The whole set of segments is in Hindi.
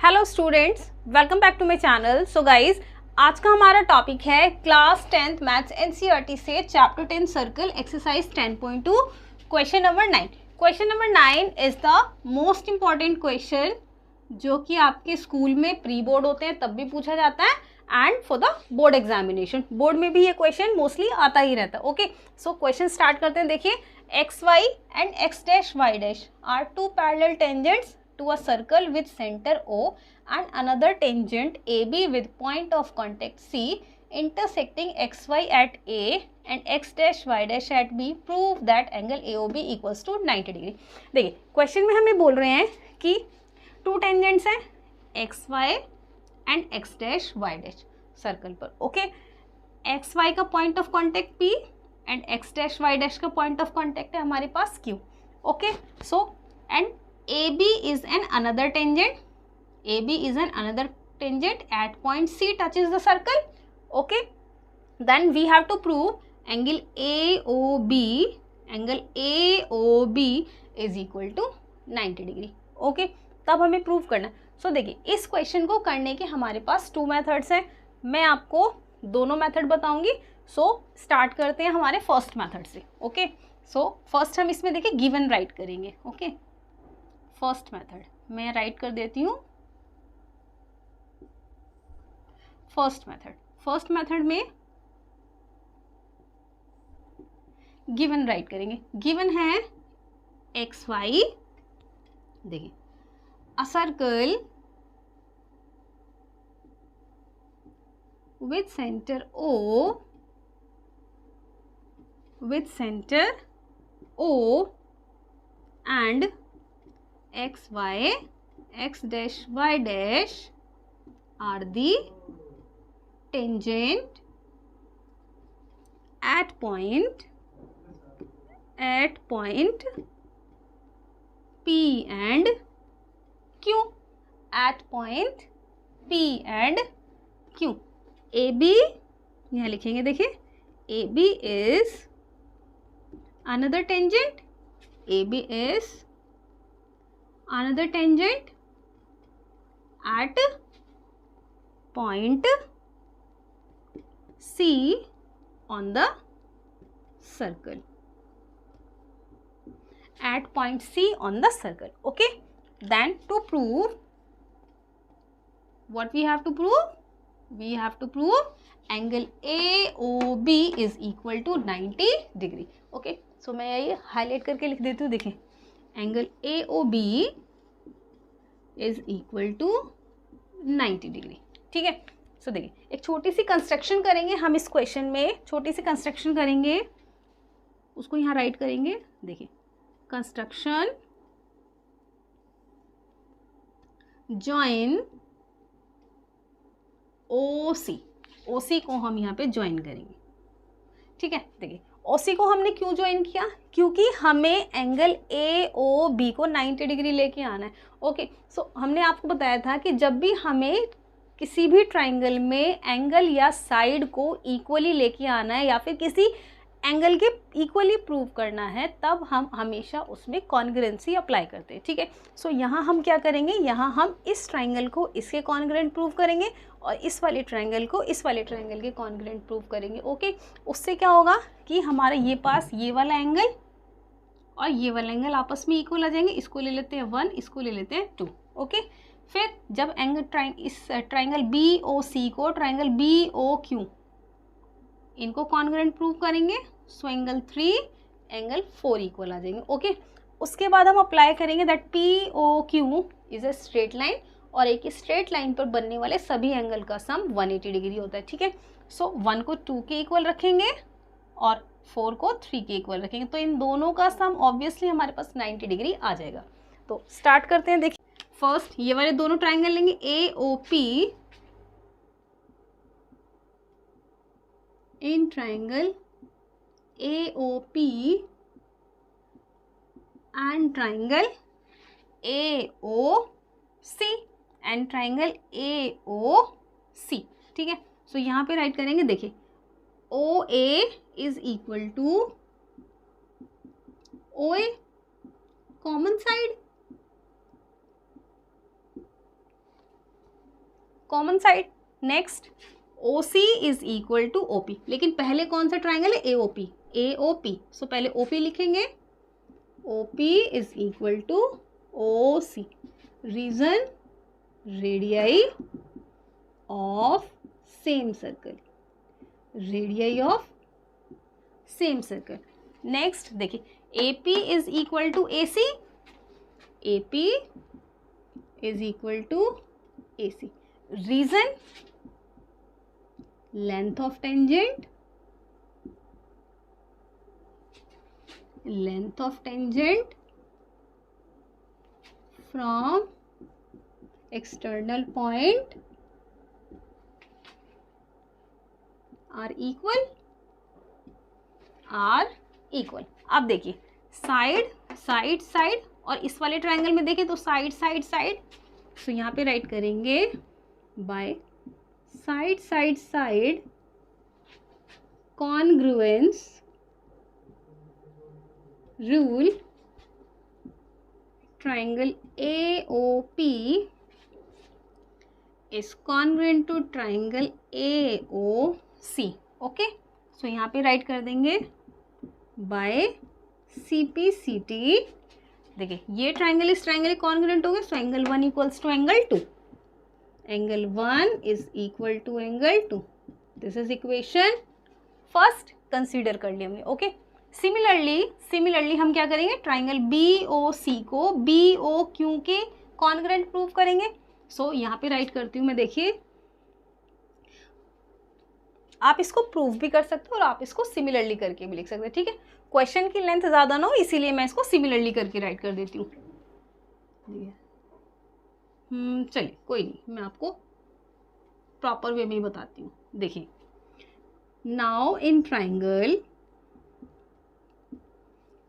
Hello students, welcome back to my channel. So guys, आज का हमारा टॉपिक है क्लास 10th मैथ्स एनसीईआरटी से chapter 10 circle exercise 10.2 question number 9। Question number 9 is the most important question जो कि आपके स्कूल में प्री बोर्ड होते हैं तब भी पूछा जाता है and for the board examination. Board में भी ये क्वेश्चन मोस्टली आता ही रहता है। ओके, सो क्वेश्चन स्टार्ट करते हैं। देखिए, X Y and X dash Y dash are two parallel tangents to a circle with center O and another tangent AB with point of contact C intersecting XY at A and X dash Y dash at B. Prove that angle AOB equals to 90 degree. देखिए, क्वेश्चन में हमें बोल रहे हैं कि टू टेंजेंट्स हैं XY and X dash Y dash circle पर। ओके, XY का point of contact P and X dash Y dash का पॉइंट ऑफ कॉन्टेक्ट है हमारे पास Q। Okay, so and AB is an another tangent. AB is an another tangent at point C touches the circle. Okay. Then we have to prove angle AOB. Angle AOB is equal to 90 degree. Okay, तब हमें प्रूव करना। सो देखिए, इस क्वेश्चन को करने के हमारे पास टू मेथड्स हैं। मैं आपको दोनों मेथड बताऊंगी। सो स्टार्ट करते हैं हमारे फर्स्ट मेथड से। ओके, सो फर्स्ट हम इसमें देखिए गिवन राइट करेंगे। ओके, फर्स्ट मेथड मैं राइट कर देती हूँ। फर्स्ट मेथड में गिवन राइट करेंगे। गिवन है एक्स वाई। देखिए, a circle with centre O and x dash y dash are the tangent at point P and Q। at point P and Q AB यहाँ लिखेंगे। देखिए, AB is another tangent। AB is another tangent at point C on the circle। at point C on the circle। okay, then to prove, what we have to prove? We have to prove angle AOB is equal to 90 degree. Okay, so मैं ये हाईलाइट करके लिख देती हूँ। देखिए, angle AOB is equal to 90 degree. ठीक है, सो देखिए, एक छोटी सी कंस्ट्रक्शन करेंगे हम इस क्वेश्चन में। छोटी सी कंस्ट्रक्शन करेंगे, उसको यहाँ राइट करेंगे। देखिए, कंस्ट्रक्शन जॉइन OC को हम यहाँ पे ज्वाइन करेंगे। ठीक है, देखिए, OC को हमने क्यों ज्वाइन किया? क्योंकि हमें एंगल AOB को 90 डिग्री लेके आना है। ओके, सो हमने आपको बताया था कि जब भी हमें किसी भी ट्राइंगल में एंगल या साइड को इक्वली लेके आना है या फिर किसी एंगल के इक्वली प्रूव करना है, तब हम हमेशा उसमें कॉन्ग्रुएंसी अप्लाई करते हैं। ठीक है, सो यहाँ हम क्या करेंगे? यहाँ हम इस ट्राइंगल को इसके कॉन्ग्रुएंट प्रूव करेंगे और इस वाले ट्राइंगल को इस वाले ट्राइंगल के कॉन्ग्रुएंट प्रूव करेंगे। ओके, उससे क्या होगा कि हमारा ये पास ये वाला एंगल और ये वाला एंगल आपस में इक्वल आ जाएंगे। इसको ले लेते हैं 1, इसको ले लेते हैं 2। ओके, फिर जब एंगल इस ट्राइंगल BOC को ट्राइंगल BOQ इनको कॉन्ग्रुएंट प्रूव करेंगे, सो एंगल 3 एंगल 4 इक्वल आ जाएंगे। ओके, उसके बाद हम अप्लाई करेंगे that POQ is a straight line और एक स्ट्रेट लाइन पर बनने वाले सभी एंगल का सम 180 डिग्री होता है। ठीक है, सो 1 को 2 के इक्वल रखेंगे और 4 को 3 के इक्वल रखेंगे, तो इन दोनों का सम ऑब्वियसली हमारे पास 90 डिग्री आ जाएगा। तो स्टार्ट करते हैं। देखिए, फर्स्ट ये वाले दोनों ट्राइंगल लेंगे AOP। In triangle AOP and triangle AOC and triangle AOC। ठीक है, सो यहाँ पे राइट करेंगे। देखिए, OA is equal to OA common side common side. Next OC is equal to OP, लेकिन पहले कौन सा ट्राइंगल है, AOP, AOP, सो पहले OP लिखेंगे, OP is equal to OC, reason radii of same circle, radii of same circle. Next देखिए AP is equal to AC, AP is equal to AC, reason length of tangent, length of tangent from external point are equal, are equal. अब देखिए साइड साइड साइड, और इस वाले ट्रायंगल में देखें तो साइड साइड साइड, सो यहाँ पे राइट करेंगे by side side side congruence rule, triangle AOP is congruent to triangle AOC, okay. So यहाँ पे राइट कर देंगे बाय CPCT। देखिए ये ट्राइंगल इस ट्राइंगल कॉन्ग्रुएंट हो गए, so angle 1 equals to angle 2, angle 1 is equal to angle 2, this is equation first, consider कर लिया हमने, ओके। सिमिलरली हम क्या करेंगे, ट्राइंगल BOC को BOQ के कॉन्ग्रुएंट प्रूव करेंगे। सो यहाँ पे राइट करती हूँ मैं, देखिए आप इसको प्रूव भी कर सकते हो और आप इसको सिमिलरली करके भी लिख सकते हैं, ठीक है। क्वेश्चन की लेंथ ज़्यादा ना हो इसीलिए मैं इसको सिमिलरली करके राइट कर देती हूँ। चलिए कोई नहीं, मैं आपको प्रॉपर वे में ही बताती हूँ। देखिए now in triangle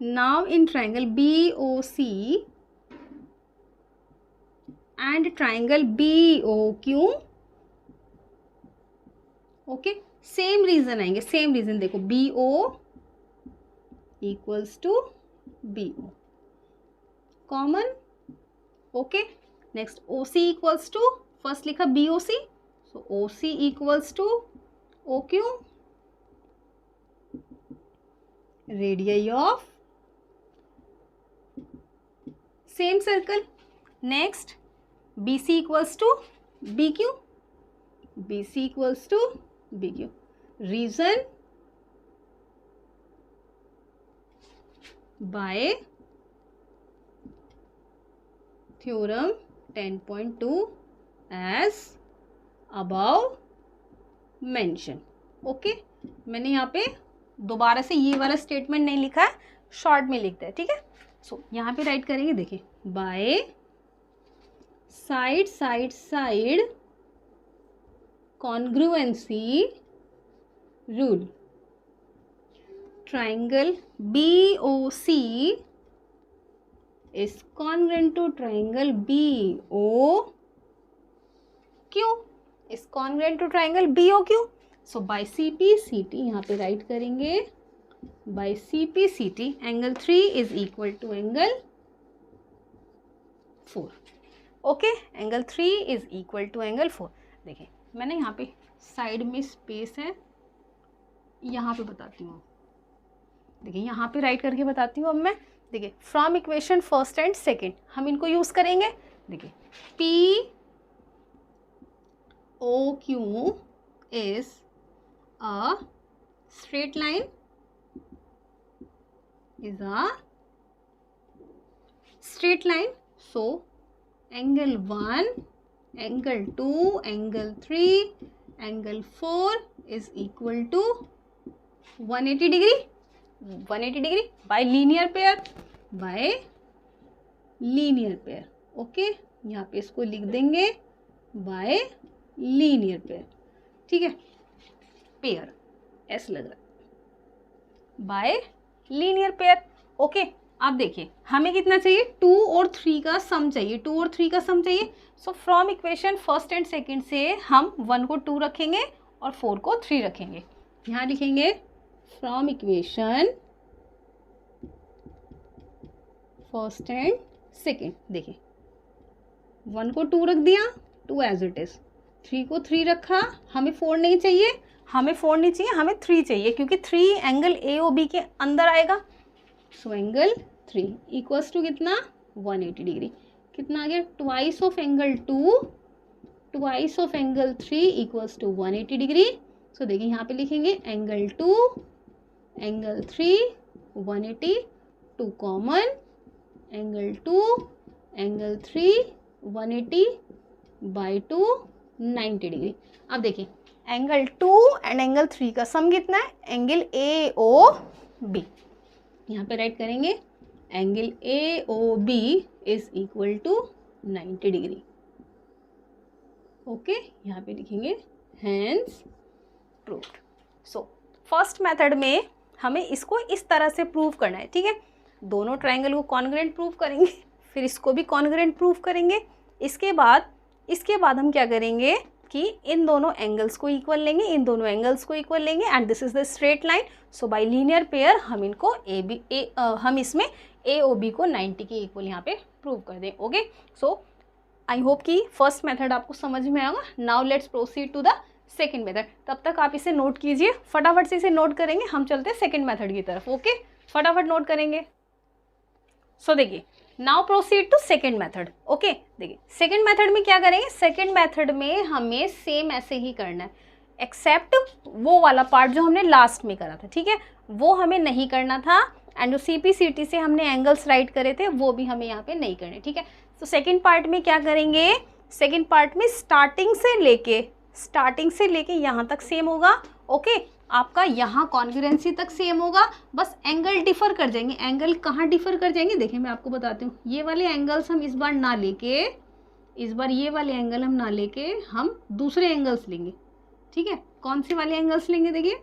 BOC and triangle BOQ, okay, same reason आएंगे, सेम रीजन। देखो BO equals to BO common, okay. Next OC equals to, first लिखा BOC, so OC equals to OQ, radius of same circle. Next BC equals to BQ, BC equals to BQ, reason by theorem 10.2 as above mention, okay. मैंने यहाँ पे दोबारा से ये वाला स्टेटमेंट नहीं लिखा है, शॉर्ट में लिखते हैं, ठीक है। सो यहाँ पे राइट करेंगे, देखिए bye side side side congruency rule, triangle BOC is congruent to triangle BOQ, is congruent to triangle BOQ। so by CPCT यहाँ पे राइट करेंगे, by CPCT angle 3 is equal to angle 4, okay, angle 3 is equal to angle 4। देखिए मैंने यहाँ पे साइड में स्पेस है, यहाँ पे बताती हूँ, देखिए यहाँ पे राइट करके बताती हूँ अब मैं। देखिए from equation first and second हम इनको यूज करेंगे। देखिए POQ is a straight line, is a straight line, so angle 1, angle 2, angle 3, angle 4 is equal to 180 degree, 180 degree by linear pair, by linear pair, okay. यहाँ पे इसको लिख देंगे by linear pair, ठीक है, पेयर ऐसा लग रहा है, by लीनियर पेयर, ओके। अब देखिए हमें कितना चाहिए, 2 और 3 का सम चाहिए, 2 और 3 का सम चाहिए। So from equation first and second से हम 1 को 2 रखेंगे और 4 को 3 रखेंगे। यहाँ लिखेंगे from equation first and second, देखिए 1 को 2 रख दिया, 2 एज इट इज, 3 को 3 रखा, हमें 4 नहीं चाहिए, हमें 4 नहीं चाहिए, हमें 3 चाहिए क्योंकि 3 एंगल AOB के अंदर आएगा। सो एंगल 3 इक्वल्स टू कितना 180 डिग्री। कितना आ गया twice of angle 2 twice of angle 3 equals to 180 degree. So देखिए यहाँ पे लिखेंगे angle 2 angle 3 180, 2 common, angle 2 angle 3 180 by 2 90 degree. अब देखिए एंगल 2 एंड एंगल 3 का सम कितना है, एंगल AOB। यहाँ पे राइट करेंगे angle AOB is equal to 90 degree. Okay, यहाँ पे लिखेंगे hence proved. So first method में हमें इसको इस तरह से प्रूव करना है, ठीक है। दोनों ट्रायंगल को कॉन्ग्रुएंट प्रूव करेंगे, फिर इसको भी कॉन्ग्रुएंट प्रूव करेंगे। इसके बाद हम क्या करेंगे कि इन दोनों एंगल्स को इक्वल लेंगे, इन दोनों एंगल्स को इक्वल लेंगे and this is the straight line. So bye linear pair हम इनको हम इसमें AOB को 90 के इक्वल यहाँ पे प्रूव कर दें। ओके, सो आई होप कि फर्स्ट मेथड आपको समझ में आएगा। Now let's proceed to the second method. तब तक आप इसे नोट कीजिए, फटाफट से इसे नोट करेंगे, हम चलते हैं सेकेंड मेथड की तरफ। ओके, फटाफट नोट करेंगे। सो देखिए now proceed to second method. Okay, देखिए सेकेंड मेथड में क्या करेंगे, सेकेंड मेथड में हमें सेम ऐसे ही करना है एक्सेप्ट वो वाला पार्ट जो हमने लास्ट में करा था, ठीक है, वो हमें नहीं करना था। एंड जो CPCT से हमने एंगल्स राइट करे थे वो भी हमें यहाँ पे नहीं करने, ठीक है। तो सेकेंड पार्ट में क्या करेंगे, सेकेंड पार्ट में स्टार्टिंग से लेके यहाँ तक सेम होगा। ओके, आपका यहाँ कॉन्ग्रुएंसी तक सेम होगा, बस एंगल डिफर कर जाएंगे। एंगल कहाँ डिफर कर जाएंगे, देखिए मैं आपको बताती हूँ। ये वाले एंगल्स हम इस बार ये वाले एंगल हम ना लेके हम दूसरे एंगल्स लेंगे, ठीक है। कौन से वाले एंगल्स लेंगे, देखिए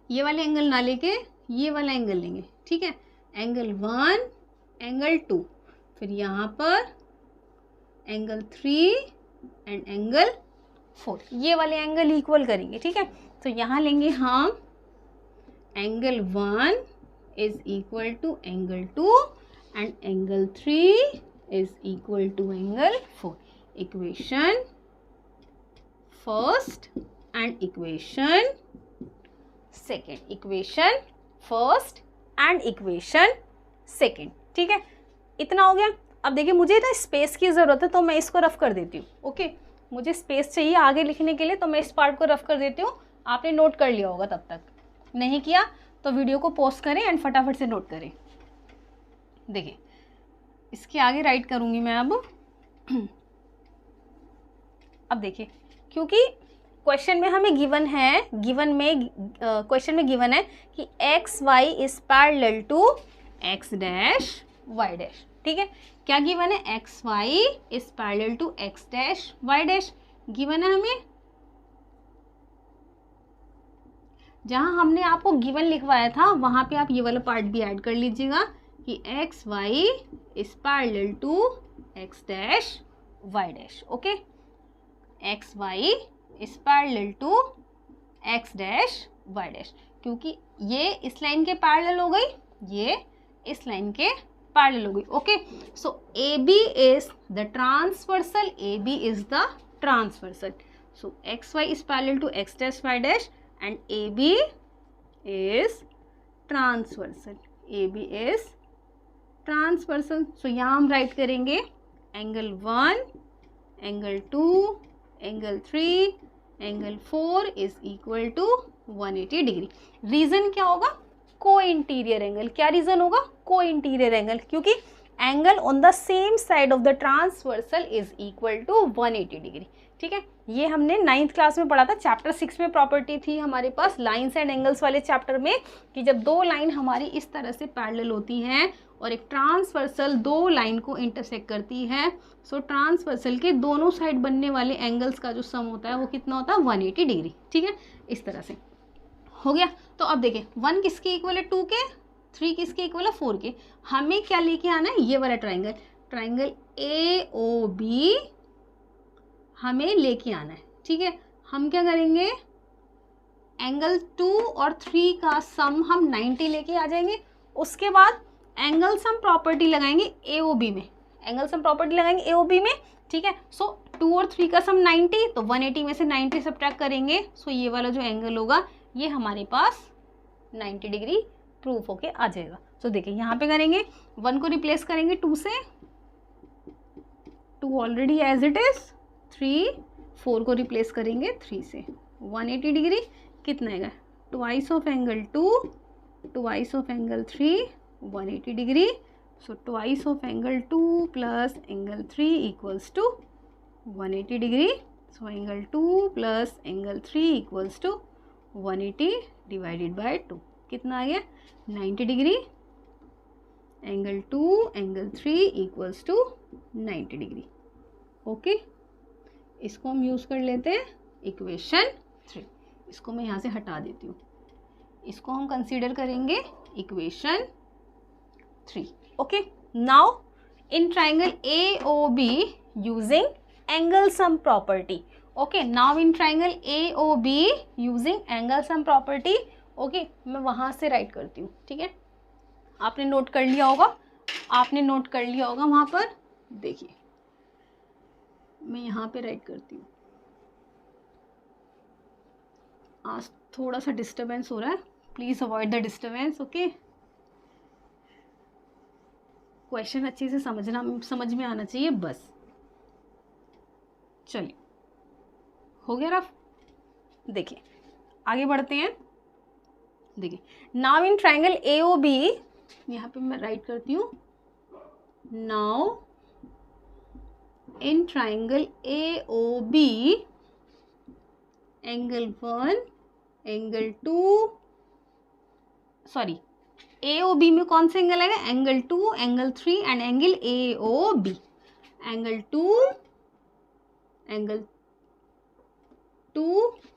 ये वाले एंगल ना लेके ये वाला एंगल लेंगे, ठीक है। एंगल 1 एंगल 2, फिर यहाँ पर एंगल 3 एंड एंगल 4, ये वाले एंगल इक्वल करेंगे, ठीक है। तो यहाँ लेंगे हम angle 1 is equal to angle 2 and angle 3 is equal to angle 4। Equation first and equation second, equation first and equation second, ठीक है। इतना हो गया। अब देखिए मुझे ना स्पेस की ज़रूरत है तो मैं इसको रफ कर देती हूँ। ओके, मुझे स्पेस चाहिए आगे लिखने के लिए तो मैं इस पार्ट को रफ कर देती हूँ। आपने नोट कर लिया होगा, तब तक नहीं किया तो वीडियो को पॉज करें एंड फटाफट से नोट करें। देखिए इसके आगे राइट करूँगी मैं अब देखिए क्योंकि क्वेश्चन में हमें गिवन है कि X Y is parallel to X dash Y dash, ठीक है। क्या गिवन है, X Y is parallel to X dash Y dash given है हमें। जहां हमने आपको गिवन लिखवाया था वहां पे आप ये वाला पार्ट भी ऐड कर लीजिएगा कि X Y is parallel to X dash Y dash. Okay, X Y is parallel to X dash Y dash, क्योंकि ये इस लाइन के पैरेलल हो गई, ये इस लाइन के पैरेलल हो गई। Okay, so AB is the transversal, AB is the transversal. So XY is parallel to X dash Y dash and AB is transversal, AB is transversal. So यहाँ हम राइट करेंगे angle 1 angle 2 angle 3 angle 4 is equal to 180 degree. Reason क्या होगा, को इंटीरियर एंगल। क्या रीजन होगा, को इंटीरियर एंगल, क्योंकि angle on the same side of the transversal is equal to 180 degree, ठीक है। ये हमने 9th क्लास में पढ़ा था, चैप्टर 6 में प्रॉपर्टी थी हमारे पास लाइंस एंड एंगल्स वाले चैप्टर में, कि जब दो लाइन हमारी इस तरह से पैरेलल होती हैं और एक ट्रांसवर्सल दो लाइन को इंटरसेक्ट करती है, सो ट्रांसवर्सल के दोनों साइड बनने वाले एंगल्स का जो सम होता है वो कितना होता है, 180 डिग्री, ठीक है। इस तरह से हो गया। तो अब देखिए 1 किसके इक्वल है, 2 के, 3 किसके इक्वल है, 4 के। हमें क्या लेके आना है, ये वाला ट्राइंगल, ट्राइंगल AOB हमें लेके आना है, ठीक है। हम क्या करेंगे, एंगल 2 और 3 का सम हम 90 लेके आ जाएंगे। उसके बाद एंगल सम प्रॉपर्टी लगाएंगे AOB में, एंगल सम प्रॉपर्टी लगाएंगे AOB में ठीक है। सो 2 और 3 का सम 90, तो 180 में से 90 सब्ट्रैक्ट करेंगे, सो ये वाला जो एंगल होगा ये हमारे पास 90 डिग्री प्रूफ होके आ जाएगा। सो देखिए यहाँ पे करेंगे, 1 को रिप्लेस करेंगे 2 से, 2 ऑलरेडी एज इट इज, 3, 4 को रिप्लेस करेंगे 3 से, 180 डिग्री कितना आएगा, twice of angle 2, twice of angle 3, 180 degree. So twice of angle 2 plus angle 3 equals to 180 degree. So angle 2 plus angle 3 equals to 180 divided by 2 कितना आ गया, 90 degree. Angle 2 angle 3 equals to 90 degree. Okay, इसको हम यूज़ कर लेते हैं इक्वेशन 3। इसको मैं यहाँ से हटा देती हूँ, इसको हम कंसीडर करेंगे equation 3। Okay, now in triangle AOB using angle sum property. Okay, now in triangle AOB using angle sum property. Okay, मैं वहाँ से राइट करती हूँ, ठीक है। आपने नोट कर लिया होगा, आपने नोट कर लिया होगा वहाँ पर। देखिए मैं यहाँ पे राइट करती हूँ। आज थोड़ा सा डिस्टर्बेंस हो रहा है, please avoid the disturbance. Okay, question अच्छे से समझ में आना चाहिए बस। चलिए, हो गया रफ। देखिए आगे बढ़ते हैं। देखिए, नाउ इन ट्राइंगल AOB, यहाँ पे मैं राइट करती हूँ, now in triangle AOB angle 1 angle 2, sorry AOB में कौन सा एंगल आएगा, angle 2 angle 3 and angle AOB। Angle 2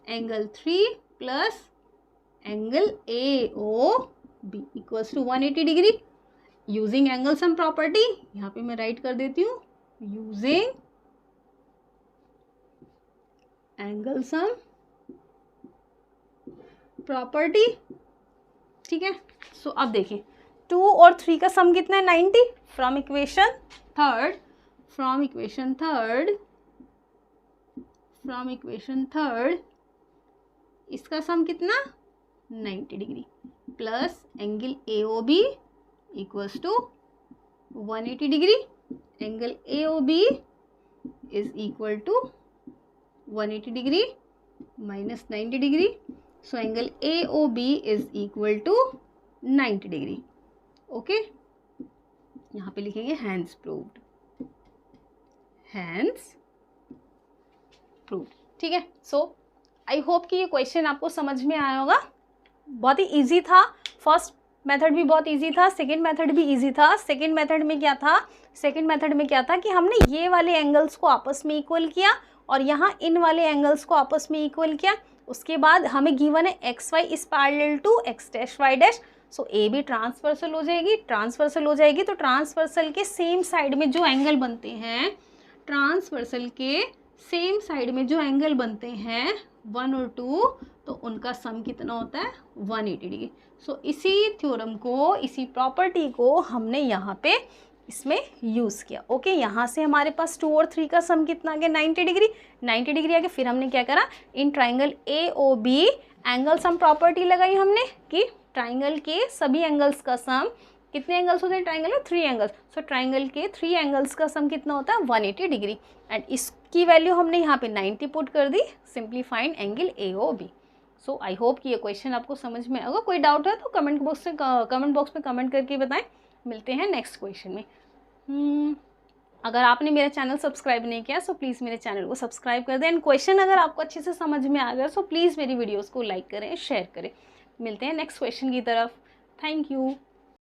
angle 3 plus angle AOB equals to 180 degree using angle sum property. यहाँ पे मैं राइट कर देती हूँ, यूजिंग एंगल सम प्रॉपर्टी। ठीक है, सो अब देखिए 2 और 3 का सम कितना है, 90। फ्रॉम इक्वेशन थर्ड इसका सम कितना, 90 degree plus angle AOB equals to 180 degree. Angle AOB is equal to 180 degree minus 90 degree. So angle AOB is equal to 90 degree. Okay, यहाँ पे लिखेंगे हैंस प्रूव्ड, हैंस प्रूव्ड। ठीक है, सो आई होप कि ये क्वेश्चन आपको समझ में आया होगा। बहुत ही इजी था, फर्स्ट मेथड भी बहुत इजी था, सेकंड मेथड भी इजी था। सेकंड मेथड में क्या था कि हमने ये वाले एंगल्स को आपस में इक्वल किया और यहाँ इन वाले एंगल्स को आपस में इक्वल किया। उसके बाद हमें गिवन है XY is parallel to X dash Y dash. So A भी ट्रांसवर्सल हो जाएगी, तो ट्रांसवर्सल के सेम साइड में जो एंगल बनते हैं, ट्रांसवर्सल के सेम साइड में जो एंगल बनते हैं 1 और 2, तो उनका सम कितना होता है, 180 डिग्री। सो इसी थ्योरम को, इसी प्रॉपर्टी को हमने यहाँ पे इसमें यूज़ किया। ओके, यहाँ से हमारे पास 2 और 3 का सम कितना आ गया, 90 डिग्री। 90 डिग्री आ गया। फिर हमने क्या करा, इन triangle AOB angle sum property लगाई हमने कि ट्राइंगल के सभी एंगल्स का सम, कितने एंगल्स होते हैं ट्राइंगल में, 3 एंगल्स। सो ट्राइंगल के 3 एंगल्स का सम कितना होता है, 180 डिग्री। एंड इसकी वैल्यू हमने यहाँ पे 90 पुट कर दी, simply find angle AOB। So I hope कि ये क्वेश्चन आपको समझ में आएगा। कोई डाउट है तो कमेंट बॉक्स में कमेंट करके बताएं। मिलते हैं नेक्स्ट क्वेश्चन में। अगर आपने मेरा चैनल सब्सक्राइब नहीं किया सो प्लीज़ मेरे चैनल को सब्सक्राइब कर दें। एंड क्वेश्चन अगर आपको अच्छे से समझ में आ गया सो प्लीज़ मेरी वीडियोज़ को लाइक करें, शेयर करें। मिलते हैं नेक्स्ट क्वेश्चन की तरफ। Thank you.